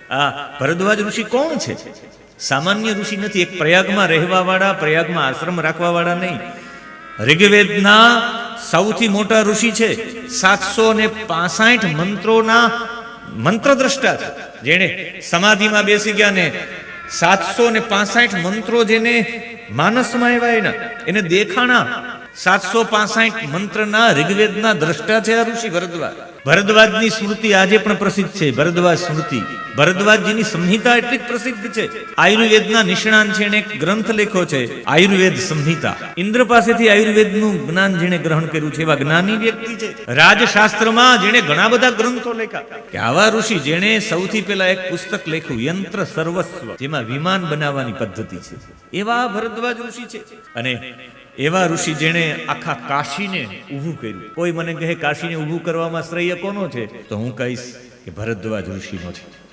આ ભરદ્વાજ ઋષિ કોણ છે? સામાન્ય ઋષિ નથી. એક પ્રયાગમાં રહેવા વાળા, પ્રયાગમાં આશ્રમ રાખવા વાળા નહીં. ઋગ્વેદના સૌથી મોટા ઋષિ છે. 765 મંત્રોના મંત્રદ્રષ્ટા છે. જેને સમાધિમાં બેસી ગયા ને 765 મંત્રો જેને માનસમાં આવ્યા એને દેખાણા. 765 મંત્રના ઋગ્વેદના દ્રષ્ટા છે આ ઋષિ ભરદ્વાજ. ભરદ્વાજની સ્મૃતિ આજે પણ પ્રસિદ્ધ છે. ભરદ્વાજ સ્મૃતિ, ભરદ્વાજજીની સંહિતા એટલી જ પ્રસિદ્ધ છે. આયુર્વેદના નિષ્ણાંત છે, એને એક ગ્રંથ લખ્યો છે આયુર્વેદ સંહિતા. ઇન્દ્ર પાસેથી આયુર્વેદનું જ્ઞાન જેણે ગ્રહણ કર્યું છે એવા જ્ઞાની વ્યક્તિ છે. રાજશાસ્ત્રમાં જેણે ઘણા બધા ગ્રંથો લખ્યા, કે આવા ઋષિ જેણે સૌથી પહેલા એક પુસ્તક લખ્યું યંત્ર સર્વસ્વ, જેમાં વિમાન બનાવવાની પદ્ધતિ છે, એવા ભરદ્વાજ ઋષિ છે. અને એવા ઋષિ જેણે આખા કાશીને ઊભું કર્યું. કોઈ મને કહે કાશીને ઊભું કરવામાં શ્રેય કોનો છે, તો હું કહીશ કે ભરદ્વાજ ઋષિનો છે.